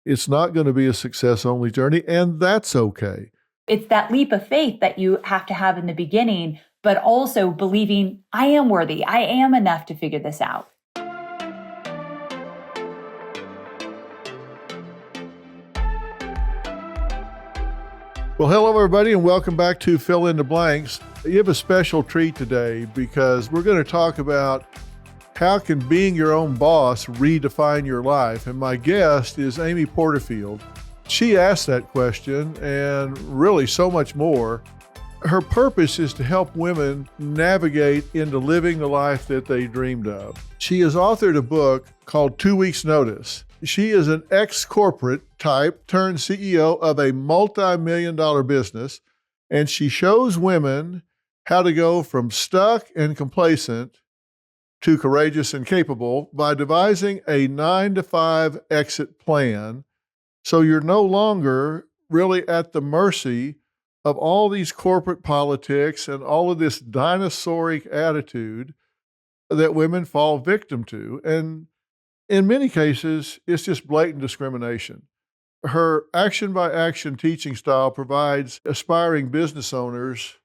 It's not going to be a success-only journey, and that's okay. It's that leap of faith that you have to have in the beginning, but also believing I am worthy. I am enough to figure this out. Well, hello, everybody, and welcome back to Fill in the Blanks. You have a special treat today because we're going to talk about how can being your own boss redefine your life? And my guest is Amy Porterfield. She asked that question and really so much more. Her purpose is to help women navigate into living the life that they dreamed of. She has authored a book called 2 Weeks Notice. She is an ex-corporate type turned CEO of a multi-million-dollar business, and she shows women how to go from stuck and complacent to courageous and capable by devising a 9-to-5 exit plan, so you're no longer really at the mercy of all these corporate politics and all of this dinosauric attitude that women fall victim to. And in many cases, it's just blatant discrimination. Her action-by-action teaching style provides aspiring business owners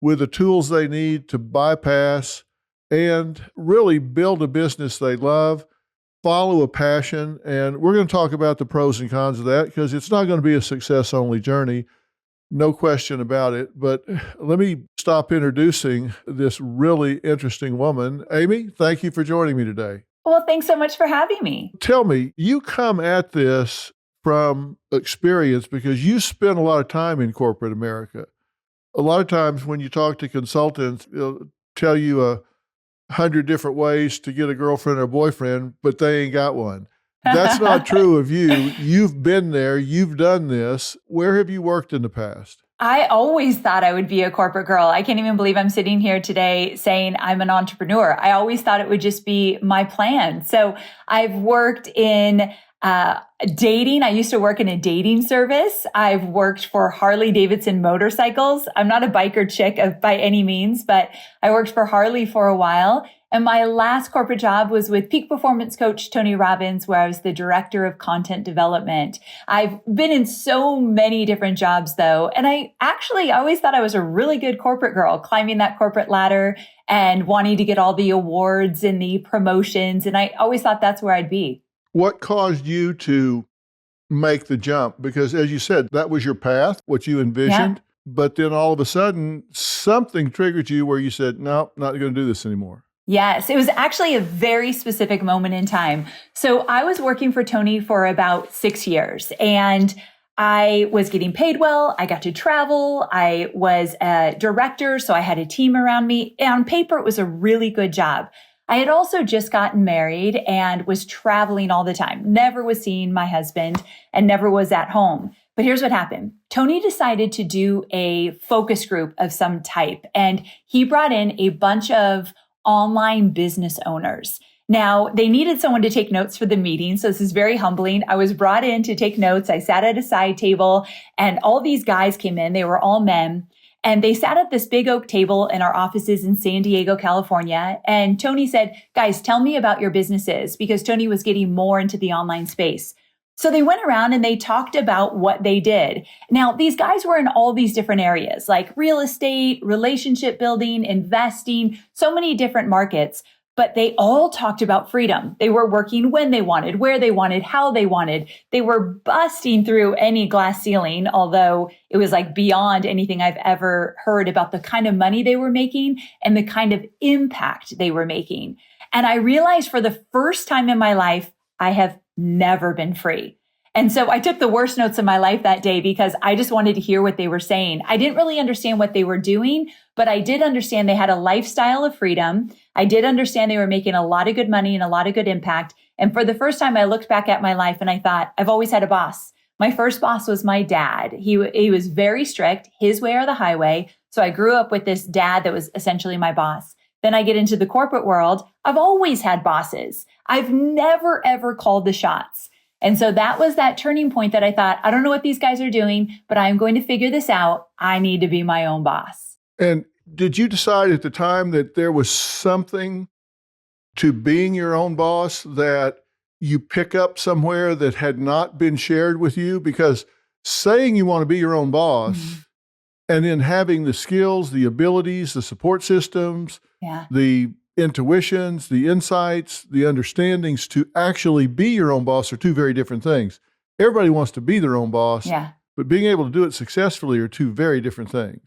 with the tools they need to bypass and really build a business they love, follow a passion. And we're going to talk about the pros and cons of that because it's not going to be a success-only journey, no question about it. But let me stop introducing this really interesting woman. Amy, thank you for joining me today. Well, thanks so much for having me. Tell me, you come at this from experience because you spend a lot of time in corporate America. A lot of times when you talk to consultants, they'll tell you 100 different ways to get a girlfriend or boyfriend, but they ain't got one. That's not true of you. You've been there. You've done this. Where have you worked in the past? I always thought I would be a corporate girl. I can't even believe I'm sitting here today saying I'm an entrepreneur. I always thought it would just be my plan. So I've worked in dating. I used to work in a dating service. I've worked for Harley Davidson motorcycles. I'm not a biker chick by any means, but I worked for Harley for a while. And my last corporate job was with peak performance coach Tony Robbins, where I was the director of content development. I've been in so many different jobs though. And I always thought I was a really good corporate girl, climbing that corporate ladder and wanting to get all the awards and the promotions. And I always thought that's where I'd be. What caused you to make the jump? Because as you said, that was your path, what you envisioned. Yeah. But then all of a sudden, something triggered you where you said, no, not going to do this anymore. Yes, it was actually a very specific moment in time. So I was working for Tony for about 6 years and I was getting paid well. I got to travel. I was a director, so I had a team around me. And on paper, it was a really good job. I had also just gotten married and was traveling all the time, never was seeing my husband and never was at home. But here's what happened. Tony decided to do a focus group of some type, and he brought in a bunch of online business owners. Now, they needed someone to take notes for the meeting, so this is very humbling. I was brought in to take notes. I sat at a side table, and all these guys came in. They were all men. And they sat at this big oak table in our offices in San Diego, California. And Tony said, guys, tell me about your businesses, because Tony was getting more into the online space. So they went around and they talked about what they did. Now, these guys were in all these different areas like real estate, relationship building, investing, so many different markets. But they all talked about freedom. They were working when they wanted, where they wanted, how they wanted. They were busting through any glass ceiling, although it was like beyond anything I've ever heard about the kind of money they were making and the kind of impact they were making. And I realized for the first time in my life, I have never been free. And so I took the worst notes of my life that day because I just wanted to hear what they were saying. I didn't really understand what they were doing, but I did understand they had a lifestyle of freedom. I did understand they were making a lot of good money and a lot of good impact. And for the first time, I looked back at my life and I thought, I've always had a boss. My first boss was my dad. He was very strict, his way or the highway. So I grew up with this dad that was essentially my boss. Then I get into the corporate world. I've always had bosses. I've never, ever called the shots. And so that was that turning point that I thought, I don't know what these guys are doing, but I'm going to figure this out. I need to be my own boss. And did you decide at the time that there was something to being your own boss that you pick up somewhere that had not been shared with you? Because saying you want to be your own boss and then having the skills, the abilities, the support systems, the intuitions, the insights, the understandings to actually be your own boss are two very different things. Everybody wants to be their own boss, but being able to do it successfully are two very different things.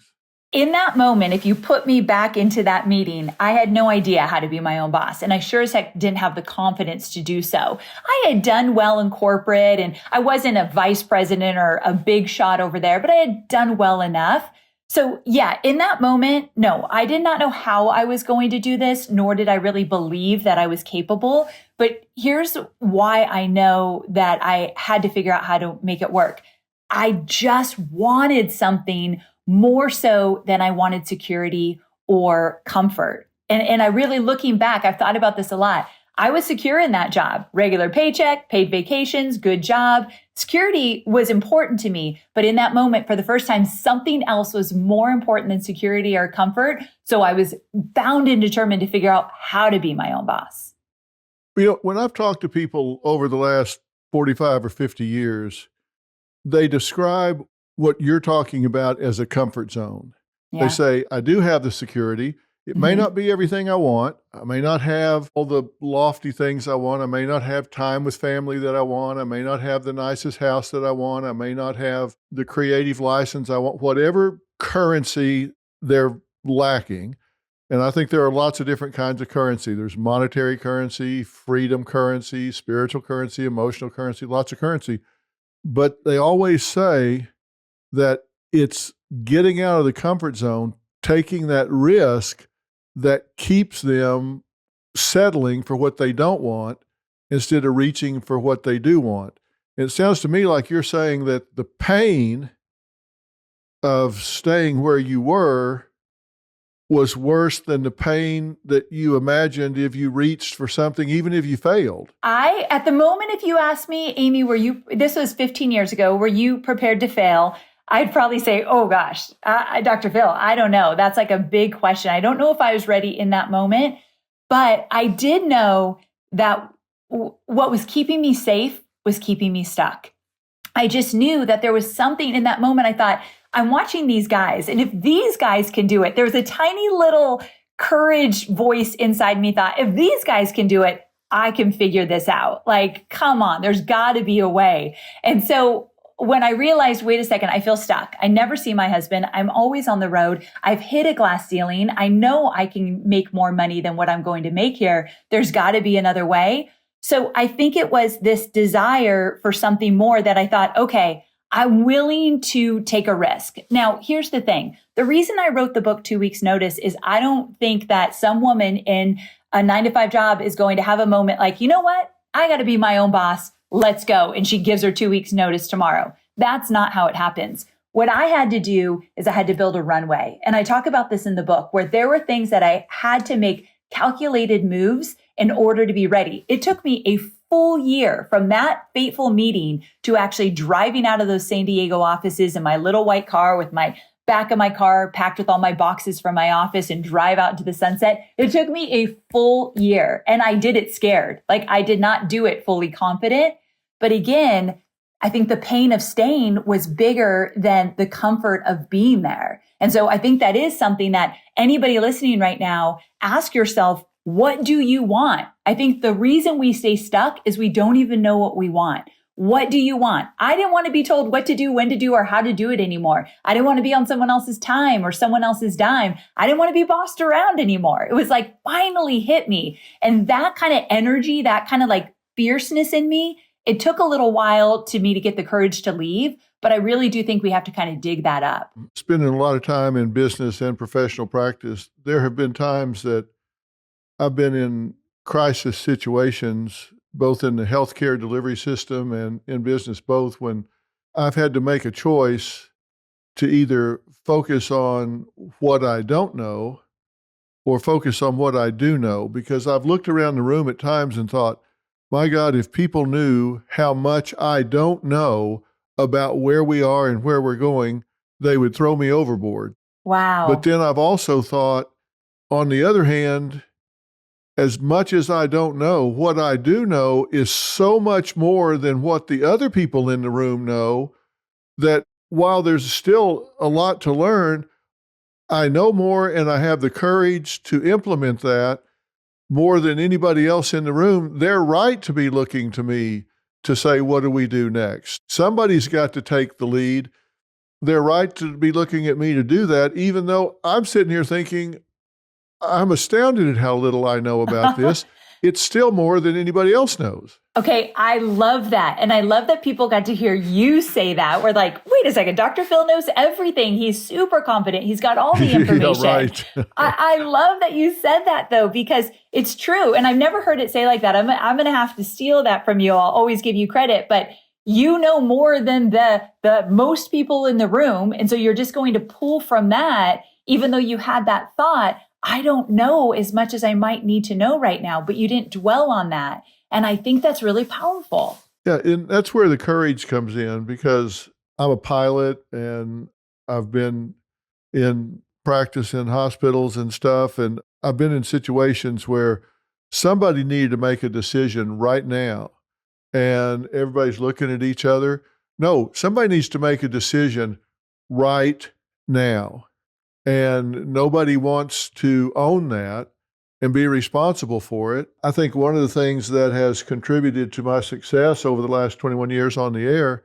In that moment, if you put me back into that meeting, I had no idea how to be my own boss. And I sure as heck didn't have the confidence to do so. I had done well in corporate and I wasn't a vice president or a big shot over there, but I had done well enough. So yeah, in that moment, no, I did not know how I was going to do this, nor did I really believe that I was capable. But here's why I know that I had to figure out how to make it work. I just wanted something more so than I wanted security or comfort. And I really, looking back, I've thought about this a lot. I was secure in that job, regular paycheck, paid vacations, good job. Security was important to me. But in that moment, for the first time, something else was more important than security or comfort. So I was bound and determined to figure out how to be my own boss. You know, when I've talked to people over the last 45 or 50 years, they describe what you're talking about as a comfort zone. They say, I do have the security. It may not be everything I want. I may not have all the lofty things I want. I may not have time with family that I want. I may not have the nicest house that I want. I may not have the creative license I want. Whatever currency they're lacking. And I think there are lots of different kinds of currency. There's monetary currency, freedom currency, spiritual currency, emotional currency, lots of currency. But they always say that it's getting out of the comfort zone, taking that risk that keeps them settling for what they don't want instead of reaching for what they do want. And it sounds to me like you're saying that the pain of staying where you were was worse than the pain that you imagined if you reached for something, even if you failed. At the moment, if you asked me, Amy, this was 15 years ago, were you prepared to fail? I'd probably say, oh gosh, Dr. Phil, I don't know. That's like a big question. I don't know if I was ready in that moment, but I did know that what was keeping me safe was keeping me stuck. I just knew that there was something in that moment. I thought, I'm watching these guys, and if these guys can do it, there was a tiny little courage voice inside me thought, if these guys can do it, I can figure this out. Like, come on, there's got to be a way. And so when I realized, wait a second, I feel stuck. I never see my husband. I'm always on the road. I've hit a glass ceiling. I know I can make more money than what I'm going to make here. There's got to be another way. So I think it was this desire for something more that I thought, okay, I'm willing to take a risk. Now, here's the thing. The reason I wrote the book 2 weeks notice is I don't think that some woman in a 9-to-5 job is going to have a moment like, you know what? I got to be my own boss. Let's go. And she gives her 2 weeks notice tomorrow. That's not how it happens. What I had to do is I had to build a runway. And I talk about this in the book where there were things that I had to make calculated moves in order to be ready. It took me a full year from that fateful meeting to actually driving out of those San Diego offices in my little white car with my back of my car packed with all my boxes from my office and drive out into the sunset. It took me a full year and I did it scared. Like I did not do it fully confident. But again, I think the pain of staying was bigger than the comfort of being there. And so I think that is something that anybody listening right now, ask yourself, what do you want? I think the reason we stay stuck is we don't even know what we want. What do you want? I didn't want to be told what to do, when to do, or how to do it anymore. I didn't want to be on someone else's time or someone else's dime. I didn't want to be bossed around anymore. It was like finally hit me. And that kind of energy, that kind of like fierceness in me, it took a little while to me to get the courage to leave, but I really do think we have to kind of dig that up. Spending a lot of time in business and professional practice, there have been times that I've been in crisis situations, both in the healthcare delivery system and in business, both when I've had to make a choice to either focus on what I don't know or focus on what I do know, because I've looked around the room at times and thought, my God, if people knew how much I don't know about where we are and where we're going, they would throw me overboard. Wow. But then I've also thought, on the other hand, as much as I don't know, what I do know is so much more than what the other people in the room know, that while there's still a lot to learn, I know more and I have the courage to implement that more than anybody else in the room. They're right to be looking to me to say, what do we do next? Somebody's got to take the lead. They're right to be looking at me to do that, even though I'm sitting here thinking, I'm astounded at how little I know about this. It's still more than anybody else knows. Okay, I love that. And I love that people got to hear you say that. We're like, wait a second, Dr. Phil knows everything. He's super confident. He's got all the information. Yeah, right. I love that you said that, though, because it's true. And I've never heard it say like that. I'm going to have to steal that from you. I'll always give you credit. But you know more than the most people in the room. And so you're just going to pull from that, even though you had that thought, I don't know as much as I might need to know right now, but you didn't dwell on that. And I think that's really powerful. Yeah, and that's where the courage comes in, because I'm a pilot and I've been in practice in hospitals and stuff. And I've been in situations where somebody needed to make a decision right now and everybody's looking at each other. No, somebody needs to make a decision right now. And nobody wants to own that and be responsible for it. I think one of the things that has contributed to my success over the last 21 years on the air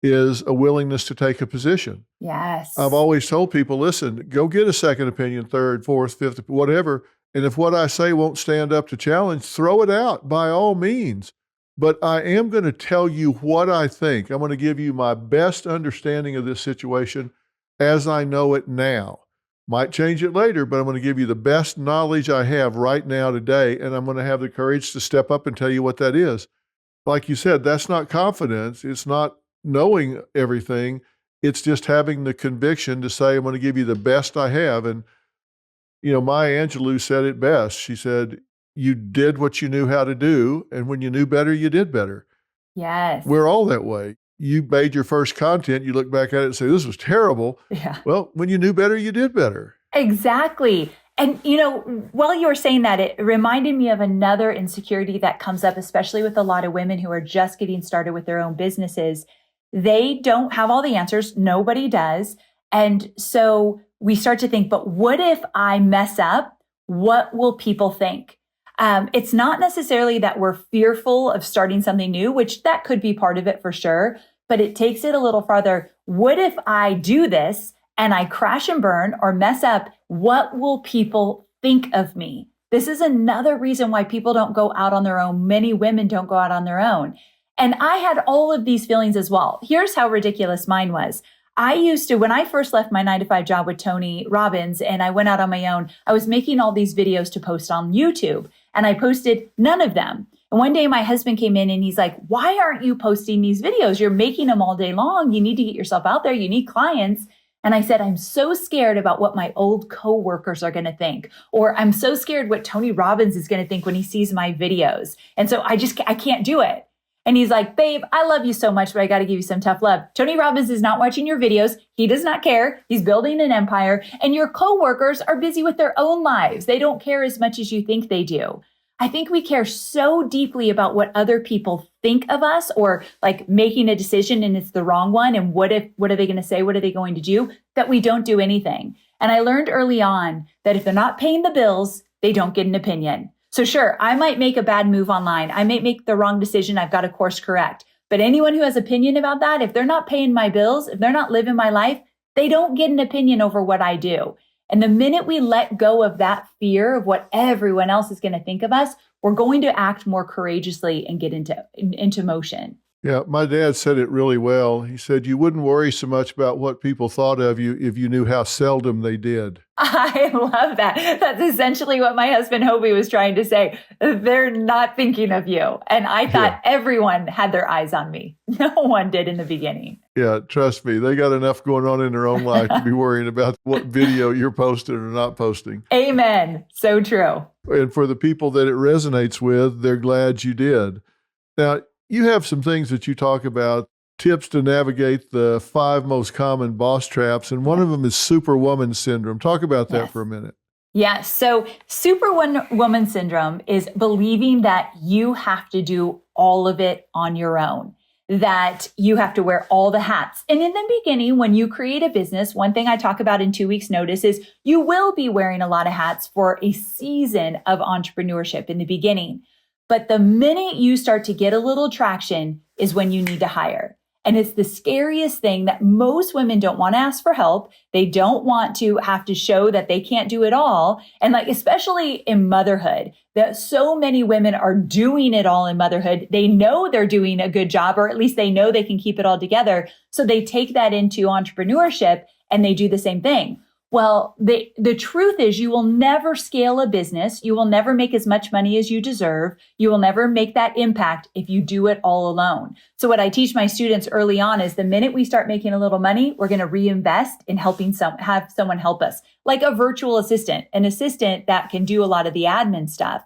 is a willingness to take a position. Yes. I've always told people, listen, go get a second opinion, third, fourth, fifth, whatever. And if what I say won't stand up to challenge, throw it out by all means. But I am going to tell you what I think. I'm going to give you my best understanding of this situation as I know it now. Might change it later, but I'm going to give you the best knowledge I have right now today, and I'm going to have the courage to step up and tell you what that is. Like you said, that's not confidence. It's not knowing everything. It's just having the conviction to say, I'm going to give you the best I have. And, Maya Angelou said it best. She said, you did what you knew how to do, and when you knew better, you did better. Yes. We're all that way. You made your first content, you look back at it and say, this was terrible. Yeah. Well, when you knew better, you did better. Exactly. And, while you were saying that, it reminded me of another insecurity that comes up, especially with a lot of women who are just getting started with their own businesses. They don't have all the answers. Nobody does. And so we start to think, but what if I mess up? What will people think? It's not necessarily that we're fearful of starting something new, which that could be part of it for sure, but it takes it a little farther. What if I do this and I crash and burn or mess up? What will people think of me? This is another reason why people don't go out on their own. Many women don't go out on their own. And I had all of these feelings as well. Here's how ridiculous mine was. I used to, when I first left my 9-to-5 job with Tony Robbins and I went out on my own, I was making all these videos to post on YouTube. And I posted none of them. And one day my husband came in and he's like, why aren't you posting these videos? You're making them all day long. You need to get yourself out there. You need clients. And I said, I'm so scared about what my old coworkers are going to think, or I'm so scared what Tony Robbins is going to think when he sees my videos. And so I can't do it. And he's like, babe, I love you so much, but I got to give you some tough love. Tony Robbins is not watching your videos. He does not care. He's building an empire. And your coworkers are busy with their own lives. They don't care as much as you think they do. I think we care so deeply about what other people think of us, or like making a decision and it's the wrong one. And what are they going to say? What are they going to do? That we don't do anything. And I learned early on that if they're not paying the bills, they don't get an opinion. So sure, I might make a bad move online. I might make the wrong decision. I've got to course correct. But anyone who has opinion about that, if they're not paying my bills, if they're not living my life, they don't get an opinion over what I do. And the minute we let go of that fear of what everyone else is going to think of us, we're going to act more courageously and get into motion. Yeah, my dad said it really well. He said, you wouldn't worry so much about what people thought of you if you knew how seldom they did. I love that. That's essentially what my husband Hobie was trying to say. They're not thinking of you. And I thought everyone had their eyes on me. No one did in the beginning. Yeah, trust me. They got enough going on in their own life to be worrying about what video you're posting or not posting. Amen. So true. And for the people that it resonates with, they're glad you did. Now, you have some things that you talk about, tips to navigate the 5 most common boss traps, and one of them is Superwoman syndrome. Talk about that for a minute. Yes. So Superwoman syndrome is believing that you have to do all of it on your own, that you have to wear all the hats. And in the beginning, when you create a business, one thing I talk about in 2 weeks notice is you will be wearing a lot of hats for a season of entrepreneurship in the beginning. But the minute you start to get a little traction is when you need to hire. And it's the scariest thing that most women don't want to ask for help. They don't want to have to show that they can't do it all. And like, especially in motherhood, that so many women are doing it all in motherhood. They know they're doing a good job, or at least they know they can keep it all together. So they take that into entrepreneurship and they do the same thing. Well, the truth is you will never scale a business. You will never make as much money as you deserve. You will never make that impact if you do it all alone. So what I teach my students early on is the minute we start making a little money, we're going to reinvest in helping have someone help us, like a virtual assistant, an assistant that can do a lot of the admin stuff.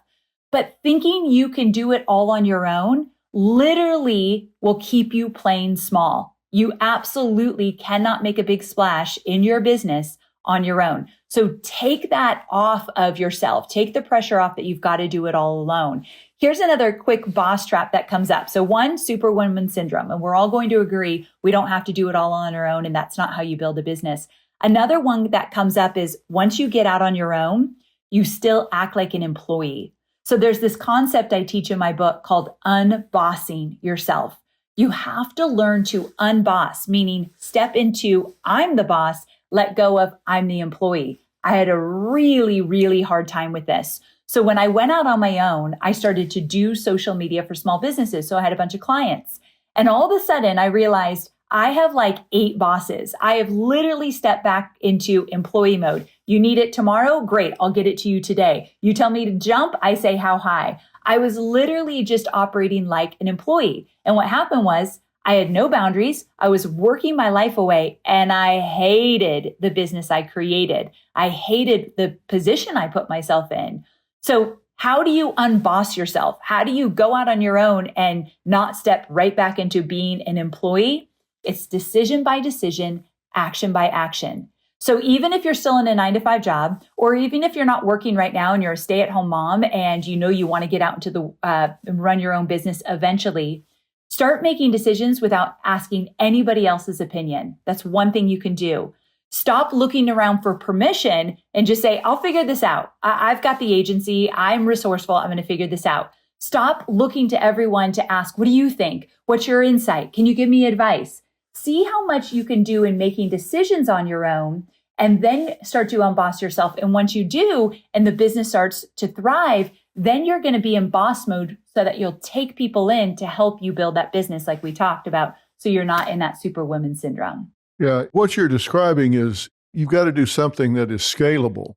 But thinking you can do it all on your own literally will keep you playing small. You absolutely cannot make a big splash in your business on your own. So take that off of yourself. Take the pressure off that you've got to do it all alone. Here's another quick boss trap that comes up. So one, Superwoman syndrome, and we're all going to agree we don't have to do it all on our own, and that's not how you build a business. Another one that comes up is once you get out on your own, you still act like an employee. So there's this concept I teach in my book called unbossing yourself. You have to learn to unboss, meaning step into I'm the boss, let go of I'm the employee. I had a really, really hard time with this. So when I went out on my own, I started to do social media for small businesses. So I had a bunch of clients. And all of a sudden I realized I have like 8 bosses. I have literally stepped back into employee mode. You need it tomorrow? Great. I'll get it to you today. You tell me to jump? I say how high. I was literally just operating like an employee. And what happened was I had no boundaries. I was working my life away and I hated the business I created. I hated the position I put myself in. So how do you unboss yourself? How do you go out on your own and not step right back into being an employee? It's decision by decision, action by action. So even if you're still in a 9-to-5 job, or even if you're not working right now and you're a stay-at-home mom and you know you want to get out into the run your own business eventually, start making decisions without asking anybody else's opinion. That's one thing you can do. Stop looking around for permission and just say, I'll figure this out. I've got the agency. I'm resourceful. I'm going to figure this out. Stop looking to everyone to ask, what do you think? What's your insight? Can you give me advice? See how much you can do in making decisions on your own, and then start to unboss yourself. And once you do, and the business starts to thrive, then you're going to be in boss mode so that you'll take people in to help you build that business like we talked about. So you're not in that superwoman syndrome. Yeah. What you're describing is you've got to do something that is scalable.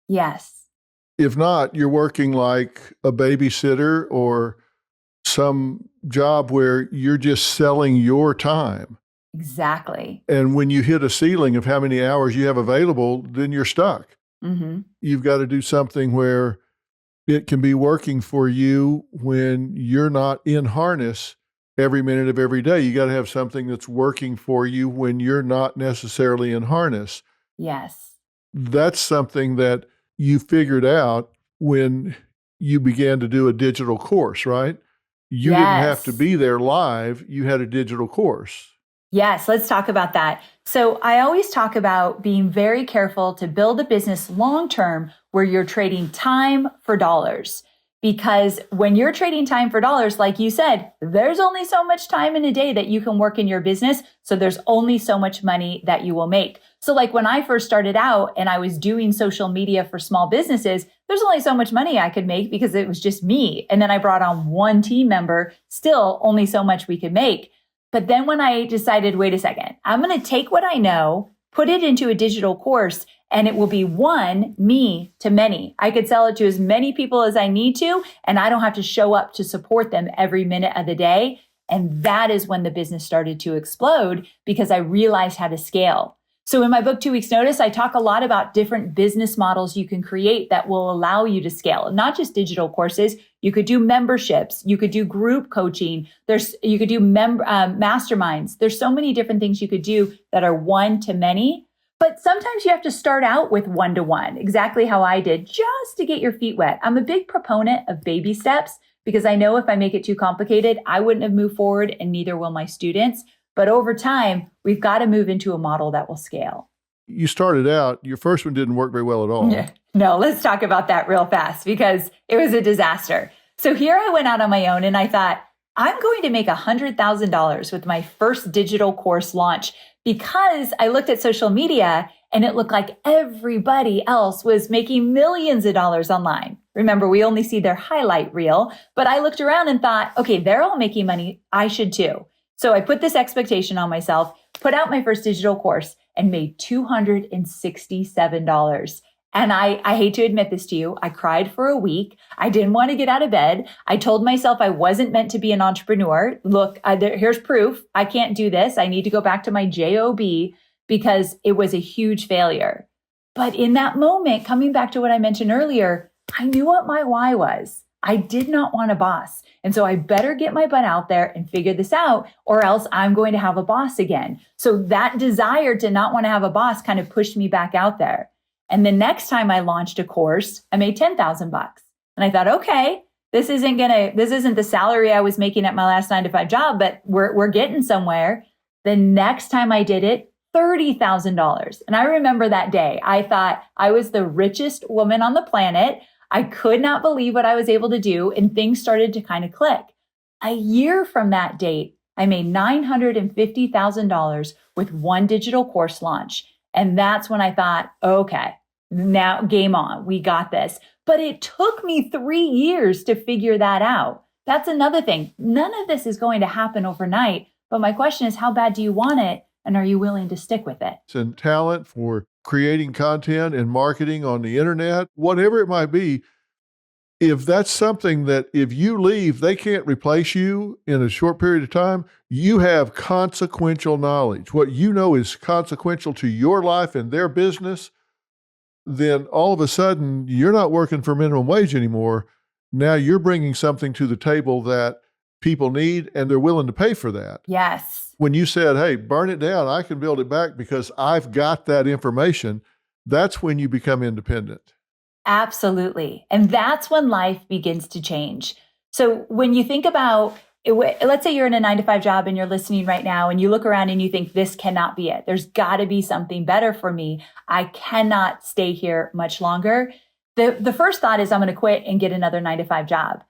Yes. If not, you're working like a babysitter or some job where you're just selling your time. Exactly. And when you hit a ceiling of how many hours you have available, then you're stuck. Mm-hmm. You've got to do something where it can be working for you when you're not in harness every minute of every day. You got to have something that's working for you when you're not necessarily in harness. Yes. That's something that you figured out when you began to do a digital course, right? You didn't have to be there live. You had a digital course. Yes, let's talk about that. So I always talk about being very careful to build a business long-term where you're trading time for dollars. Because when you're trading time for dollars, like you said, there's only so much time in a day that you can work in your business. So there's only so much money that you will make. So like when I first started out and I was doing social media for small businesses, there's only so much money I could make because it was just me. And then I brought on one team member, still only so much we could make. But then when I decided, wait a second, I'm going to take what I know, put it into a digital course, and it will be me to many. I could sell it to as many people as I need to, and I don't have to show up to support them every minute of the day. And that is when the business started to explode because I realized how to scale. So in my book, 2 Weeks Notice, I talk a lot about different business models you can create that will allow you to scale, not just digital courses. You could do memberships. You could do group coaching. You could do masterminds. There's so many different things you could do that are one to many. But sometimes you have to start out with one-to-one, exactly how I did, just to get your feet wet. I'm a big proponent of baby steps because I know if I make it too complicated, I wouldn't have moved forward and neither will my students. But over time, we've got to move into a model that will scale. You started out, your first one didn't work very well at all. Yeah. No, let's talk about that real fast because it was a disaster. So here I went out on my own and I thought, I'm going to make $100,000 with my first digital course launch because I looked at social media and it looked like everybody else was making millions of dollars online. Remember, we only see their highlight reel, but I looked around and thought, okay, they're all making money. I should too. So I put this expectation on myself, put out my first digital course and made $267. And I hate to admit this to you, I cried for a week. I didn't want to get out of bed. I told myself I wasn't meant to be an entrepreneur. Look, here's proof. I can't do this. I need to go back to my job because it was a huge failure. But in that moment, coming back to what I mentioned earlier, I knew what my why was. I did not want a boss. And so I better get my butt out there and figure this out, or else I'm going to have a boss again. So that desire to not want to have a boss kind of pushed me back out there. And the next time I launched a course, I made $10,000. And I thought, okay, this isn't the salary I was making at my last 9-to-5 job, but we're getting somewhere. The next time I did it, $30,000. And I remember that day, I thought I was the richest woman on the planet. I could not believe what I was able to do, and things started to kind of click. A year from that date, I made $950,000 with one digital course launch. And that's when I thought, okay, now game on, we got this. But it took me 3 years to figure that out. That's another thing. None of this is going to happen overnight. But my question is, how bad do you want it? And are you willing to stick with it? And talent for creating content and marketing on the internet, whatever it might be, if that's something that if you leave, they can't replace you in a short period of time, you have consequential knowledge. What you know is consequential to your life and their business, then all of a sudden you're not working for minimum wage anymore. Now you're bringing something to the table that people need and they're willing to pay for that. Yes. When you said, hey, burn it down, I can build it back because I've got that information, that's when you become independent. Absolutely. And that's when life begins to change. So when you think about, let's say you're in a 9-to-5 job and you're listening right now and you look around and you think this cannot be it. There's got to be something better for me. I cannot stay here much longer. The first thought is I'm going to quit and get another 9-to-5 job.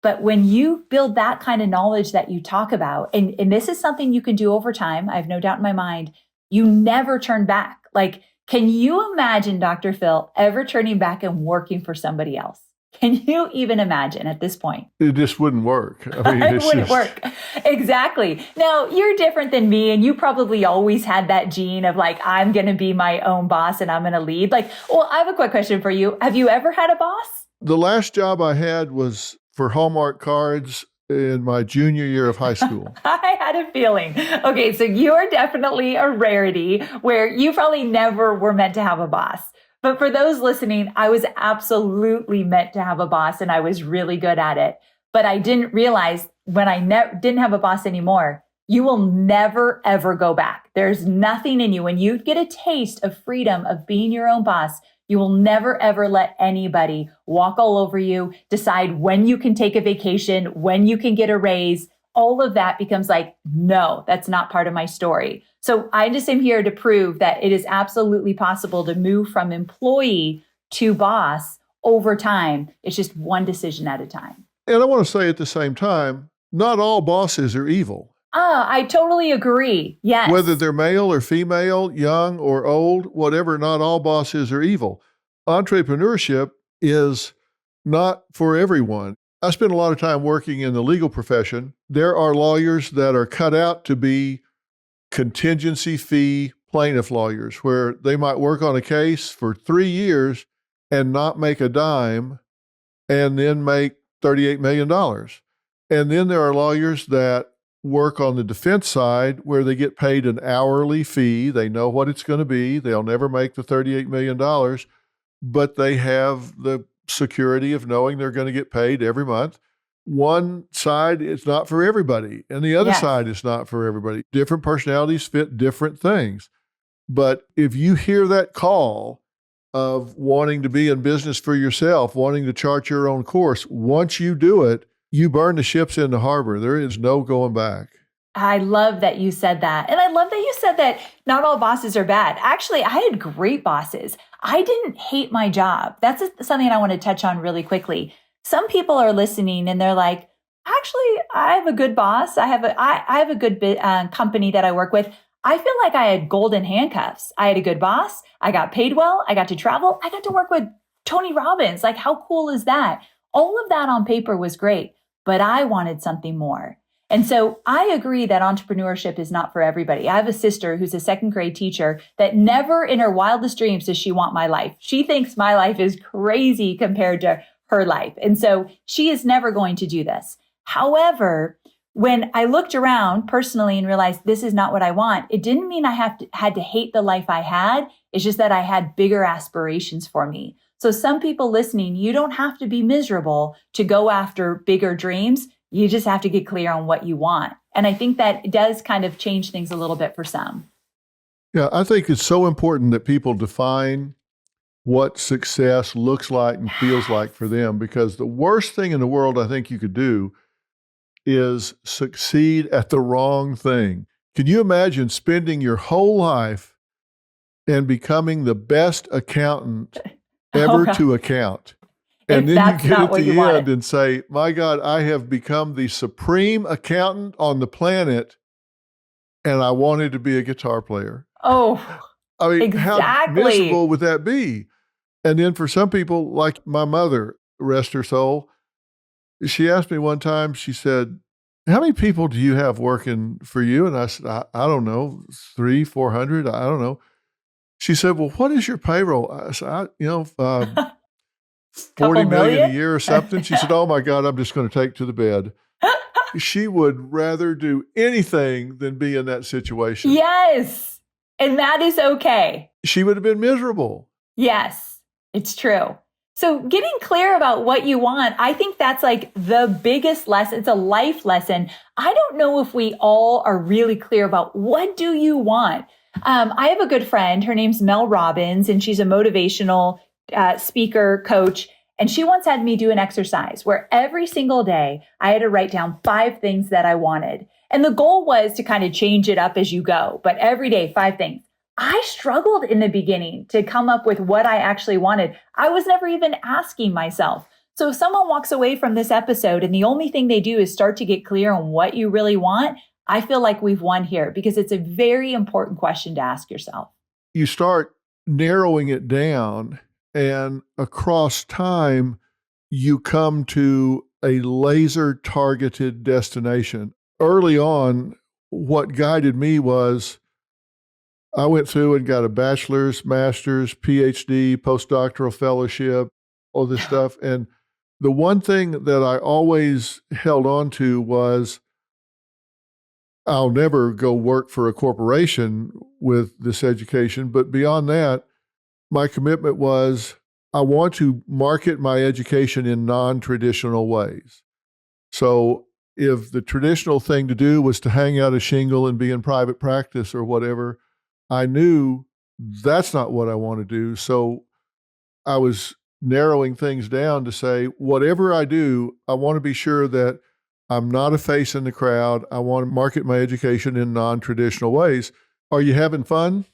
But when you build that kind of knowledge that you talk about, and this is something you can do over time, I have no doubt in my mind, you never turn back. Like, can you imagine, Dr. Phil, ever turning back and working for somebody else? Can you even imagine at this point? It just wouldn't work. I mean, it wouldn't work. Exactly. Now, you're different than me, and you probably always had that gene of like, I'm going to be my own boss and I'm going to lead. Like, well, I have a quick question for you. Have you ever had a boss? The last job I had was for Hallmark cards in my junior year of high school. I had a feeling. Okay, so you are definitely a rarity where you probably never were meant to have a boss. But for those listening, I was absolutely meant to have a boss and I was really good at it. But I didn't realize when I didn't have a boss anymore, you will never, ever go back. There's nothing in you. When you get a taste of freedom of being your own boss, you will never, ever let anybody walk all over you, decide when you can take a vacation, when you can get a raise. All of that becomes like, no, that's not part of my story. So I just am here to prove that it is absolutely possible to move from employee to boss over time. It's just one decision at a time. And I want to say at the same time, not all bosses are evil. I totally agree. Yes. Whether they're male or female, young or old, whatever, not all bosses are evil. Entrepreneurship is not for everyone. I spend a lot of time working in the legal profession. There are lawyers that are cut out to be contingency fee plaintiff lawyers, where they might work on a case for 3 years and not make a dime and then make $38 million. And then there are lawyers that work on the defense side where they get paid an hourly fee. They know what it's going to be. They'll never make the $38 million, but they have the security of knowing they're going to get paid every month. One side is not for everybody, and the other side is not for everybody. Different personalities fit different things. But if you hear that call of wanting to be in business for yourself, wanting to chart your own course, once you do it, you burn the ships in the harbor. There is no going back. I love that you said that. And I love that you said that not all bosses are bad. Actually, I had great bosses. I didn't hate my job. That's something I want to touch on really quickly. Some people are listening and they're like, actually, I have a good boss. I have a good company that I work with. I feel like I had golden handcuffs. I had a good boss. I got paid well. I got to travel. I got to work with Tony Robbins. Like, how cool is that? All of that on paper was great, but I wanted something more. And so I agree that entrepreneurship is not for everybody. I have a sister who's a second grade teacher that never in her wildest dreams does she want my life. She thinks my life is crazy compared to her life. And so she is never going to do this. However, when I looked around personally and realized this is not what I want, it didn't mean I had to hate the life I had. It's just that I had bigger aspirations for me. So some people listening, you don't have to be miserable to go after bigger dreams. You just have to get clear on what you want. And I think that it does kind of change things a little bit for some. Yeah, I think it's so important that people define what success looks like and feels like for them, because the worst thing in the world I think you could do is succeed at the wrong thing. Can you imagine spending your whole life and becoming the best accountant ever to account? And then you get at the end and say, my God, I have become the supreme accountant on the planet, and I wanted to be a guitar player. Oh, I mean, exactly. How miserable would that be? And then for some people, like my mother, rest her soul, she asked me one time, she said, how many people do you have working for you? And I said, I don't know, 300, 400, I don't know. She said, well, what is your payroll? I said, 40 million a year or something. She said, oh my God, I'm just going to take to the bed. She would rather do anything than be in that situation. Yes. And that is okay. She would have been miserable. Yes, it's true. So getting clear about what you want, I think that's like the biggest lesson. It's a life lesson. I don't know if we all are really clear about what do you want. I have a good friend. Her name's Mel Robbins, and she's a motivational speaker, coach. And she once had me do an exercise where every single day I had to write down 5 things that I wanted. And the goal was to kind of change it up as you go. But every day, 5 things. I struggled in the beginning to come up with what I actually wanted. I was never even asking myself. So if someone walks away from this episode and the only thing they do is start to get clear on what you really want, I feel like we've won here, because it's a very important question to ask yourself. You start narrowing it down, and across time, you come to a laser targeted destination. Early on, what guided me was I went through and got a bachelor's, master's, PhD, postdoctoral fellowship, all this stuff. And the one thing that I always held on to was I'll never go work for a corporation with this education. But beyond that, my commitment was I want to market my education in non-traditional ways. So if the traditional thing to do was to hang out a shingle and be in private practice or whatever, I knew that's not what I want to do. So I was narrowing things down to say, whatever I do, I want to be sure that I'm not a face in the crowd. I want to market my education in non-traditional ways. Are you having fun?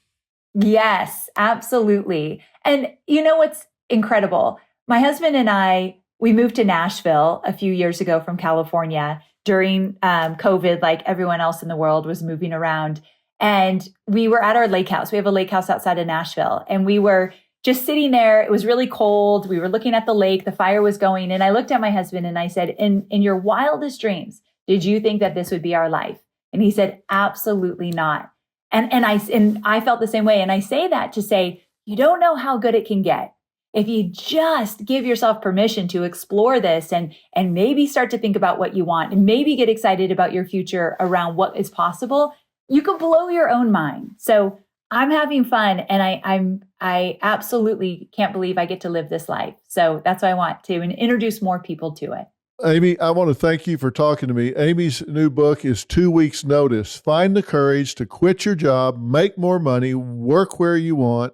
Yes, absolutely. And you know what's incredible? My husband and I, we moved to Nashville a few years ago from California during COVID, like everyone else in the world was moving around. And we were at our lake house. We have a lake house outside of Nashville. And we were just sitting there. It was really cold. We were looking at the lake. The fire was going. And I looked at my husband and I said, in your wildest dreams, did you think that this would be our life? And he said, absolutely not. And I felt the same way. And I say that to say, you don't know how good it can get. If you just give yourself permission to explore this and maybe start to think about what you want and maybe get excited about your future around what is possible, you could blow your own mind. So I'm having fun, and I absolutely can't believe I get to live this life. So that's why I want to introduce more people to it. Amy, I want to thank you for talking to me. Amy's new book is 2 Weeks Notice. Find the courage to quit your job, make more money, work where you want,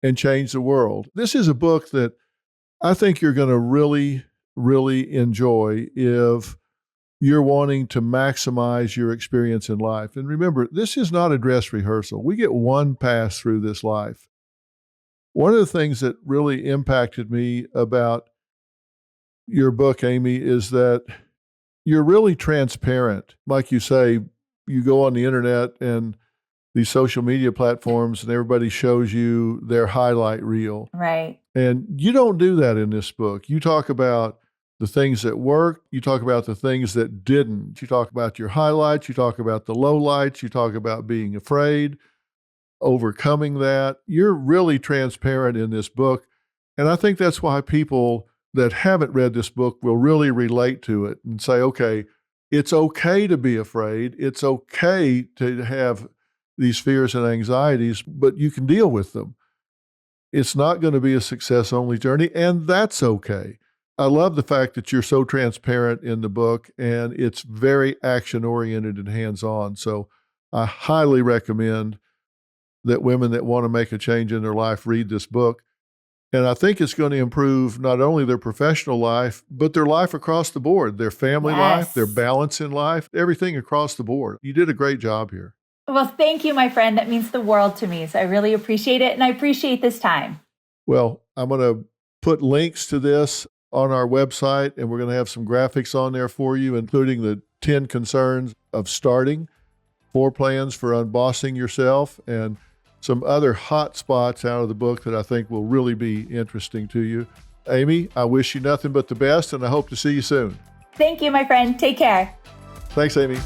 and change the world. This is a book that I think you're going to really, really enjoy if you're wanting to maximize your experience in life. And remember, this is not a dress rehearsal. We get one pass through this life. One of the things that really impacted me about your book, Amy, is that you're really transparent. Like you say, you go on the internet and these social media platforms and everybody shows you their highlight reel. Right. And you don't do that in this book. You talk about the things that worked. You talk about the things that didn't. You talk about your highlights. You talk about the lowlights. You talk about being afraid, overcoming that. You're really transparent in this book. And I think that's why people that haven't read this book will really relate to it and say, okay, it's okay to be afraid. It's okay to have these fears and anxieties, but you can deal with them. It's not going to be a success-only journey, and that's okay. I love the fact that you're so transparent in the book, and it's very action-oriented and hands-on. So I highly recommend that women that want to make a change in their life read this book. And I think it's going to improve not only their professional life, but their life across the board, their family life, their balance in life, everything across the board. You did a great job here. Well, thank you, my friend. That means the world to me. So I really appreciate it. And I appreciate this time. Well, I'm going to put links to this on our website, and we're going to have some graphics on there for you, including the 10 concerns of starting, 4 plans for unbossing yourself, and some other hot spots out of the book that I think will really be interesting to you. Amy, I wish you nothing but the best, and I hope to see you soon. Thank you, my friend. Take care. Thanks, Amy.